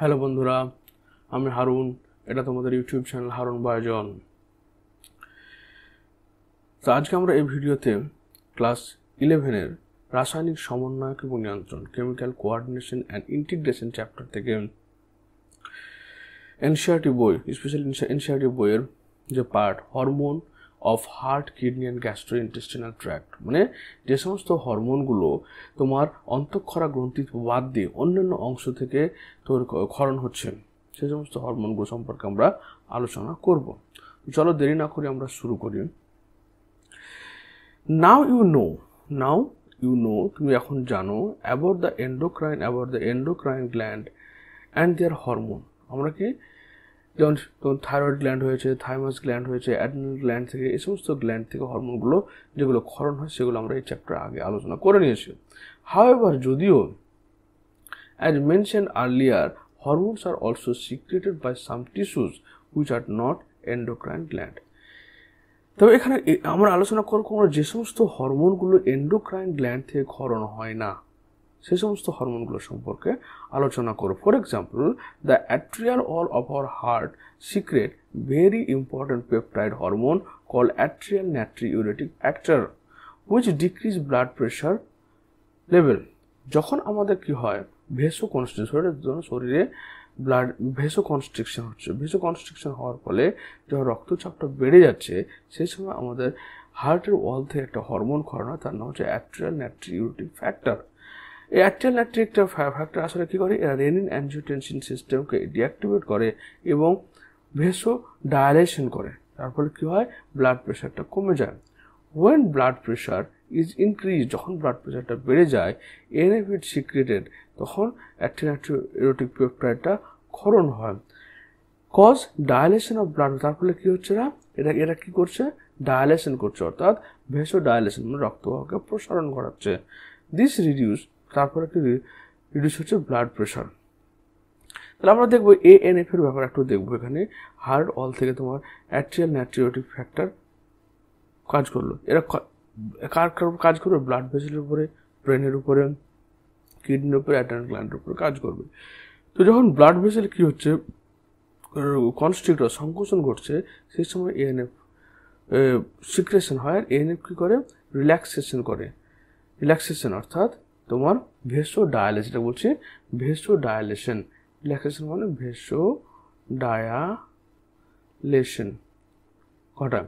Hello বন্ধুরা, আমি হারুন। এটা তোমাদের ইউটিউব চ্যানেল হারুন বায়োজন। তো আজকে আমরা এই ভিডিওতে ক্লাস 11-এর রাসায়নিক সমন্বয়ক এবং নিয়ন্ত্রণ chemical coordination and integration chapter থেকে এনসিইআরটি বই, স্পেশালি এনসিইআরটি বইয়ের যে part hormone of heart, kidney and gastrointestinal tract, মানে যে সমস্ত হরমোনগুলো তোমার অন্তঃক্ষরা গ্রন্থি বাদ দিয়ে অন্যান্য অংশ থেকে তোর ক্ষরণ হচ্ছে, সেই সমস্ত হরমোনগুলো সম্পর্কে আমরা আলোচনা করব। চলো দেরি না করে আমরা শুরু করি। নাও ইউ নো তুমি এখন জানো about the endocrine gland and their hormone. আমরা কি যেমন থাইরয়েড গ্ল্যান্ড হয়েছে, থাইমাস গ্ল্যান্ড হয়েছে, অ্যাড্রিনাল গ্ল্যান্ড থেকে, এই সমস্ত গ্ল্যান্ড থেকে হরমোনগুলো যেগুলো ক্ষরণ হয় সেগুলো আমরা এই চ্যাপ্টার আগে আলোচনা করে নিয়েছি। হাউএভার, যদিও as mentioned earlier, hormones are also secreted by some tissues which are not endocrine gland. তবে এখানে আমরা আলোচনা করব যে সমস্ত হরমোনগুলো এন্ডোক্রাইন গ্ল্যান্ড থেকে ক্ষরণ হয় না, সে সমস্ত হরমোনগুলো সম্পর্কে আলোচনা করব। For example, the atrial wall of our heart secrete very important peptide hormone call atrial natriuretic factor which decrease blood pressure level. যখন আমাদের কি হয়, শরীরে ব্লাড ভেসোকনস্ট্রিকশন হচ্ছে, ভেসোকনস্ট্রিকশন হওয়ার ফলে যখন রক্তচাপটা বেড়ে যাচ্ছে, সেই সময় আমাদের হার্টের ওয়াল থেকে একটা হরমোন ক্ষরণ হয়, তার নাম হচ্ছে অ্যাট্রিয়াল নাট্রিউরেটিক ফ্যাক্টর। এই অ্যাট্রিয়াল নাট্রিউরেটিক ফ্যাক্টর আসলে কী করে, এরা রেনিন অ্যানজিওটেনসিন সিস্টেমকে ডিঅ্যাক্টিভেট করে এবং ভেসো ডায়ালেশন করে, তার ফলে কী হয়, ব্লাড প্রেশারটা কমে যায়। When blood pressure is increased, যখন ব্লাড প্রেশারটা বেড়ে যায়, এনএফ ইজ সিক্রেটেড, তখন অ্যান্টিনাট্রিউরেটিক পেপটাইডটা ক্ষরণ হয়। কজ ডায়ালেশন অফ ব্লাড, তার ফলে কী হচ্ছে না, এটা কী করছে, ডায়ালেশন করছে, অর্থাৎ ভেসো ডায়ালেশন মানে রক্তবাহকে প্রসারণ করাচ্ছে। দিস রিডিউস, তারপরে কি রিডিউস হচ্ছে ব্লাড প্রেশার। তাহলে আমরা দেখবো এএনএফ এর ব্যাপার একটু দেখবো। এখানে হার্ট ওয়াল থেকে তোমার অ্যাট্রিয়াল নাট্রিউরেটিক ফ্যাক্টর কাজ করলো। এরা কাজ করবে ব্লাড ভেসেলের উপরে, ব্রেনের উপরে, কিডনির উপরে, অ্যাড্রিনাল গ্ল্যান্ডের উপরে কাজ করবে। তো যখন ব্লাড ভেসেল কি হচ্ছে, কনস্ট্রিক্ট সংকোচন ঘটছে, সেই সময় এএনএফ সিক্রেশন হয়, আর এএনএফ কি করে, রিল্যাক্সেশন করে। রিল্যাক্সেশন অর্থাৎ তোমার ভেসো ডায়ালেশন, এটা বলছি ভেসো ডায়ালেশন। রিল্যাক্সেশন মানে ভেসো ডায়ালেশন ঘটায়।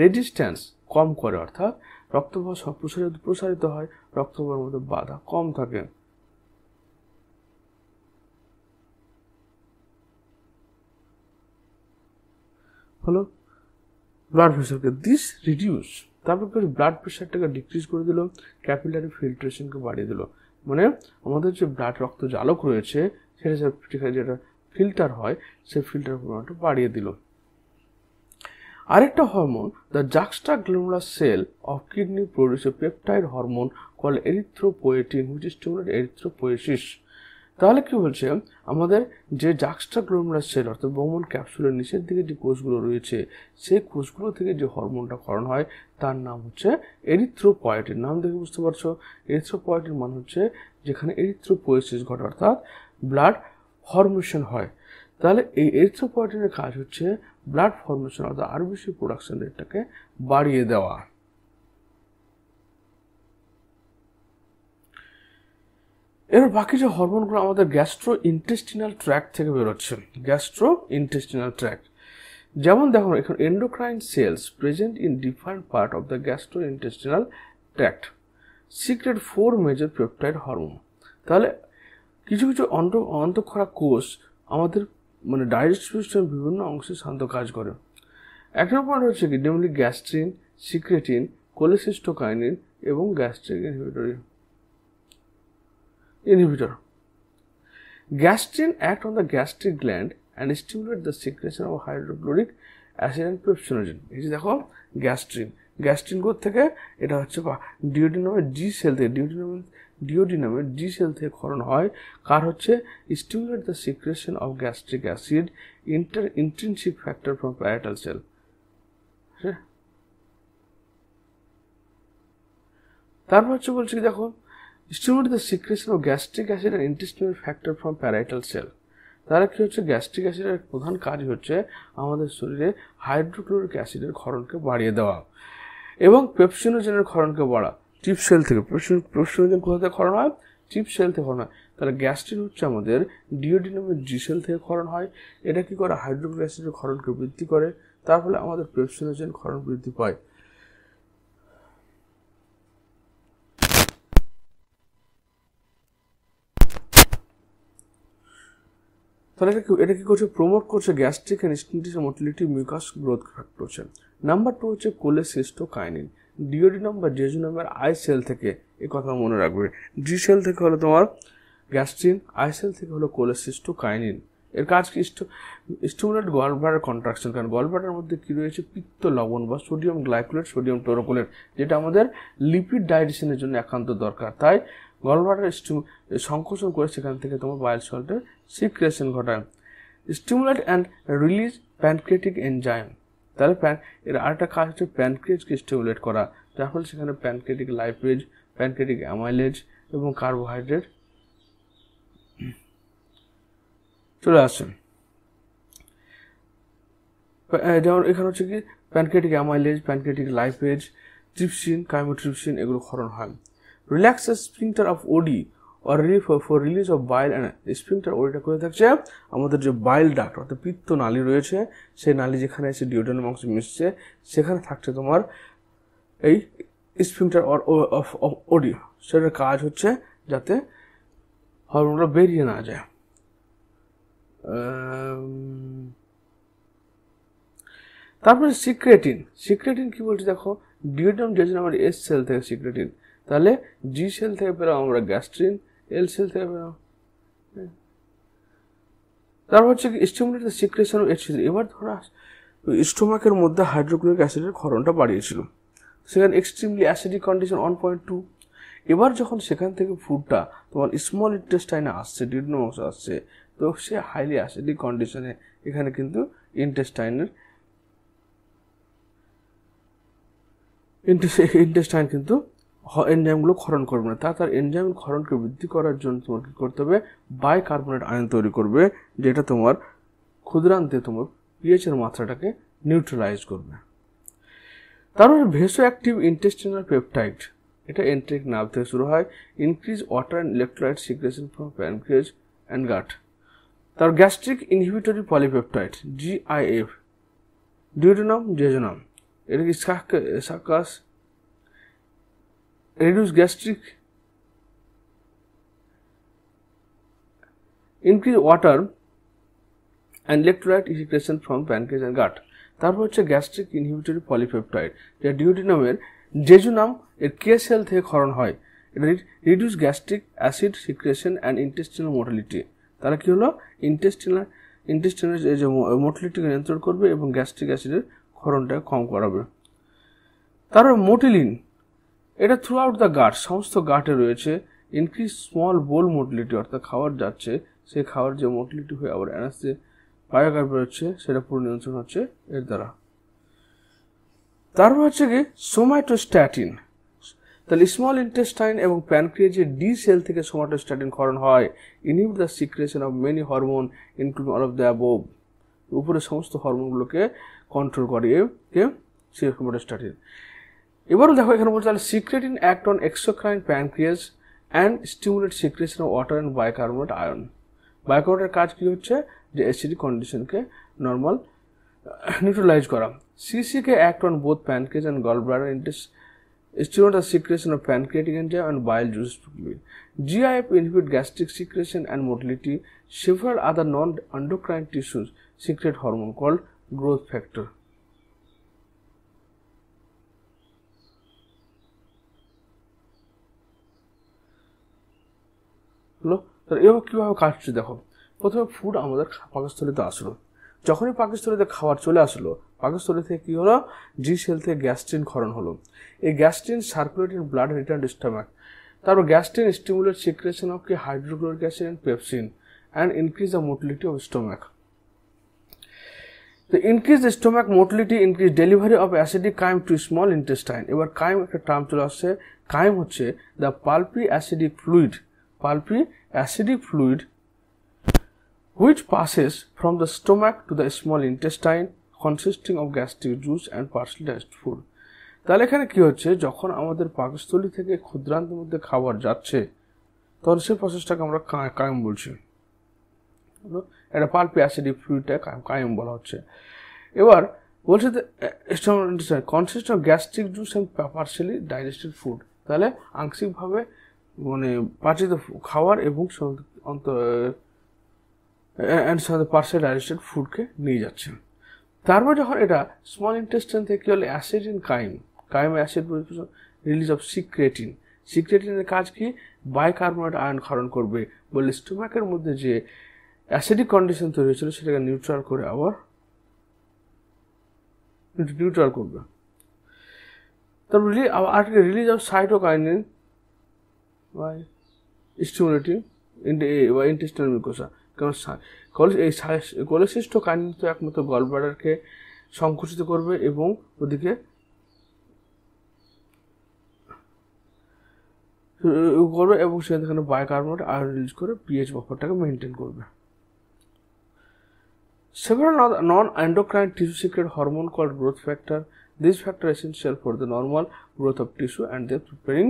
রেজিস্ট্যান্স কম করে, অর্থাৎ রক্তপ্রবাহ প্রসারিত হয়, রক্তপ্রবাহের মধ্যে বাধা কম থাকে। হলো ব্লাড প্রেশারকে দিস রিডিউস, তারপর ব্লাড প্রেশারটাকে ডিক্রিজ করে দিল, ক্যাপিলারি ফিল্ট্রেশনকে বাড়িয়ে দিল, মানে আমাদের যে ব্লাড রক্ত জালক রয়েছে সেটা যেটা ফিল্টার হয়, সেই ফিল্টার পরিমাণটা বাড়িয়ে দিল। আরেকটা hormone, the juxtaglomerular cell of kidney produce a peptide hormone call erythropoietin which stimulate erythropoiesis. তাহলে কি বলছে, আমাদের যে জাক্সটাগ্লোমেরুলার সেল অর্থাৎ বমন ক্যাপসুলের নিচের দিকে যে কোষগুলো রয়েছে, সেই কোষগুলো থেকে যে হরমোনটা ক্ষরণ হয় তার নাম হচ্ছে এরিথ্রোপয়েটিন। নাম দেখে বুঝতে পারছো, এরিথ্রোপয়েটিন মানে হচ্ছে যেখানে এরিথ্রোপোয়েসিস ঘটে, অর্থাৎ ব্লাড ফর্মেশন হয়। তাহলে এই এরিথ্রোপয়েটিনের কাজ হচ্ছে ব্লাড ফর্মেশন অর্থাৎ আরবিসি প্রোডাকশন রেটটাকে বাড়িয়ে দেওয়া। এবার বাকি যে হরমোনগুলো আমাদের গ্যাস্ট্রো ইন্টেস্টিনাল ট্র্যাক্ট থেকে বেরোচ্ছে, গ্যাস্ট্রো ইন্টেস্টিনাল ট্র্যাক্ট, যেমন দেখো এখন endocrine cells present in different part of the gastro intestinal tract secrete 4 major peptide hormone. তাহলে কিছু কিছু অন্তঃক্ষরা কোষ আমাদের মানে ডাইজেস্টিভ সিস্টেমের বিভিন্ন অংশে শান্ত কাজ করে। এক নম্বর পয়েন্ট হচ্ছে কি, নেমলি গ্যাস্ট্রিন, সিক্রেটিন, কোলেসিস্টোকাইনিন এবং gastric inhibitor. Gastrin act on the gastric gland and stimulate the secretion of hydrochloric acid and pepsinogen. এই যে দেখো গ্যাস্ট্রিন কোথা থেকে, এটা হচ্ছে ডিওডিনামের জি সেল থেকে, ডিওডিনামের জি সেল থেকে ক্ষরণ হয়। কার হচ্ছে, stimulate the secretion of gastric acid intrinsic factor from parietal sell. তারপর হচ্ছে বলছি দেখো, stimulate the secretion of gastric acid and intestinal factor from parietal cell. তাহলে কি হচ্ছে, গ্যাস্ট্রিক অ্যাসিডের প্রধান কাজ হচ্ছে আমাদের শরীরে হাইড্রোক্লোরিক অ্যাসিডের ক্ষরণকে বাড়িয়ে দেওয়া এবং পেপসিনোজেনের ক্ষরণকে বাড়া। চিপ সেল থেকে পেপসিনোজেন কোথা থেকে ক্ষরণ হয়? চিপ সেল থেকে ক্ষরণ হয়। তাহলে গ্যাস্ট্রিন হচ্ছে আমাদের ডিওডিনামের জি সেল থেকে ক্ষরণ হয়। এটা কি করে? হাইড্রোক্লোরিক অ্যাসিডের ক্ষরণকে বৃদ্ধি করে, তার ফলে আমাদের পেপসিনোজেন ক্ষরণ বৃদ্ধি পায়। তাহলে এটা কি করছে? প্রমোট করছে গ্যাস্ট্রিক অ্যান্ড স্টিন্টিস মোটিলিটি মিউকাস গ্রোথ ফ্যাক্টর হচ্ছে। নাম্বার 2 হচ্ছে কোলেসিস্টোকাইনিন। ডিওডিনাম বা জেজুনামের আই সেল থেকে, এই কথা মনে রাখবে, জি সেল থেকে হলো তোমার গ্যাস্ট্রিন, আই সেল থেকে হলো কোলেসিস্টোকাইনিন। এর কাজ কি? Stimulate gallbladder contraction. কারণ গলব্লাডার মধ্যে কি রয়েছে? পিত্ত লবণ বা সোডিয়াম গ্লাইকোলেট, সোডিয়াম টোরোকোলেট, যেটা আমাদের লিপিড ডাইজেশনের জন্য একান্ত দরকার। তাই গলব্লাডার সংকোচন করে সেখান থেকে তোমার বাইল সল্টের সিক্রেশন ঘটায়। Stimulate and release pancreatic enzyme. তাহলে এর আরেকটা কাজ হচ্ছে প্যানক্রিয়াজকে স্টিমুলেট করা, যার ফলে সেখানে প্যানক্রিয়াটিক লাইপেজ, প্যানক্রিয়াটিক অ্যামাইলেজ এবং কার্বোহাইড্রেট চলে আসে। যেমন এখানে হচ্ছে কি pancreatic amylase, pancreatic lipase, trypsin, chymotrypsin এগুলো ক্ষরণ হয়। Relaxes sphincter of Oddi or relief for release of bile and sphincter ওটা করে থাকছে আমাদের যে বাইল ডাক্ট অর্থাৎ পিত্ত নালী রয়েছে, সেই নালী যেখানে এসে ডিওডেনাম অংশ মিশছে সেখানে থাকছে তোমার এই স্ফিংটার অফ ওডি। সেটার কাজ হচ্ছে যাতে হরমোনটা বেরিয়ে না যায়। তারপরে সিক্রেটিন কি বলছে দেখো, ডিওডেনাম জেজুনামের এস সেল থেকে সিক্রেটিন, তাহলে জি সেল থেকে পেলাম আমরা গ্যাস্ট্রিন, এল সেল থেকে পেলাম। তারপর হচ্ছে কি stimulate the secretion of HCL. এবার ধরো স্টোমাকের মধ্যে হাইড্রোক্লোরিক অ্যাসিডের ক্ষরণটা বাড়িয়েছিল, সেখানে এক্সট্রিমলি অ্যাসিডিক কন্ডিশন 1.2। এবার যখন সেখান থেকে ফুডটা তোমার স্মল ইন্টেস্টাইনে আসছে, ডিওডেনাম অংশে আসছে, তো সে হাইলি অ্যাসিডিক কন্ডিশনে এখানে কিন্তু ইন্টেস্টাইন কিন্তু এনজাইমগুলো ক্ষরণ করবে না। তার এনজাইম ক্ষরণকে বৃদ্ধি করার জন্য তোমার কী করতে হবে? বাইকার্বনেট আয়ন তৈরি করবে, যেটা তোমার ক্ষুদ্রান্তে তোমার পিএইচের মাত্রাটাকে নিউট্রালাইজ করবে। তারপরে ভেসো অ্যাক্টিভ ইন্টেস্টিনাল পেপটাইড, এটা এন্ট্রিক নার্ভ থেকে শুরু হয়। Increase water and electrolyte secretion from pancreas and gut. তার gastric inhibitory polypeptide GIF, duodenum jejunum, এটা কি সাকাস reduce gastric, increase water and electrolyte secretion from pancreas and gut। তারপর হচ্ছে gastric inhibitory polypeptide, যা ডিওডিনামের jejunum এর কে সেল থেকে ক্ষরণ হয়। এটা reduce gastric acid secretion and intestinal motility. তারা কি হলো? ইন্টেস্টিনাল যে মোটিলিটিকে নিয়ন্ত্রণ করবে এবং গ্যাস্ট্রিক অ্যাসিডের ক্ষরণটা কম করাবে। তারপর মোটিলিন, এটা থ্রু আউট দ্য গাট, সমস্ত গাটে রয়েছে। ইনক্রিজ স্মল বোল মোটিলিটি, অর্থাৎ খাবার যাচ্ছে সেই খাবার যে মোটিলিটি হয়ে আবার অ্যানাসে বায়োকার বেরোচ্ছে, সেটা পুরো নিয়ন্ত্রণ হচ্ছে এর দ্বারা। তারপর হচ্ছে কি সোমাটোস্ট্যাটিন। তাহলে স্মল ইন্টেস্টাইন এবং প্যানক্রিয়াজের ডি সেল থেকে সোমাটোস্ট্যাটিন ক্ষরণ হয়। Inhibit the secretion of many hormone including all of the above. উপরে সমস্ত হরমোনগুলোকে কন্ট্রোল করে কে? সোমাটোস্ট্যাটিন। এবারও দেখো এখানে বলছে তাহলে secretin act on exocrine pancreas and stimulate secretion of water and bicarbonate ion. বাইকার্বনেটের কাজ কি হচ্ছে? যে অ্যাসিডিক কন্ডিশনকে নর্মাল নিউট্রালাইজ করা। CCK act on both pancreas and gall bladder stimulate the secretion of pancreatic enzyme and bile juice. GIF inhibit gastric secretion and motility. Several other non-endocrine tissues secrete hormone called growth factor. এবার কীভাবে কাটছে দেখো, প্রথমে food আমাদের পাকস্থলিতে আসলো, যখনই পাকস্থলিতে খাবার চলে আসলো, পাকস্থলী থেকে কী হলো? জি সেল থেকে গ্যাস্ট্রিন ক্ষরণ হলো। এই gastrin circulating blood return to stomach. তারপর গ্যাস্ট্রিন স্টিমুলেট সিক্রেশন অফ কি hydrochloric acid and pepsin and increase the motility of stomach. তো increase the stomach motility, increase delivery of acidic chyme to small intestine. এবার chyme একটা term চলে আসছে। Chyme হচ্ছে the pulpy acidic fluid, pulpy acidic fluid which passes from the stomach to the small intestine consisting of gastric juice and partially digested food. তাহলে এখানে কি হচ্ছে, যখন আমাদের পাকস্থলী থেকে ক্ষুদ্রান্তের মধ্যে খাবার যাচ্ছে তখন সেই প্রসেসটাকে আমরা কায়ম বলছি, একটা পাল্পি অ্যাসিডিক ফ্লুইডটাকে কায়ম বলা হচ্ছে। এবার বলছে যে consist of gastric juice and partially digested food, তাহলে আংশিকভাবে মানে পাচিত খাবার এবং পার্শিয়াল ডাইজেস্টেড ফুডকে নিয়ে যাচ্ছে। তারপর যখন এটা স্মল ইন্টেস্টাইন থেকে কি হলে acid in chyme acid release of সিক্রেটিনের কাজ কি, বাইকার্বনেট আয়ন ক্ষরণ করবে, বলে স্টোমাকের মধ্যে যে অ্যাসিডিক কন্ডিশন তৈরি হয়েছিল সেটাকে নিউট্রাল করে আবার নিউট্রাল করবে। তারপর আরেকটা release of cytokinin by stimulating intestinal mucosa, কারণ এই কোলেসিস্টোকাইনিন তো একমাত্র গল ব্লাডারকে সংকুচিত করবে এবং ওদিকে করবে এবং সেখানে বাইকার্বনেট আয়ন রিলিজ করে পিএইচ বাফারটাকে মেনটেন করবে। Several non-endocrine tissue secrete hormone called growth factor. This factor is essential for the normal growth of tissue and their preparing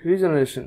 regeneration.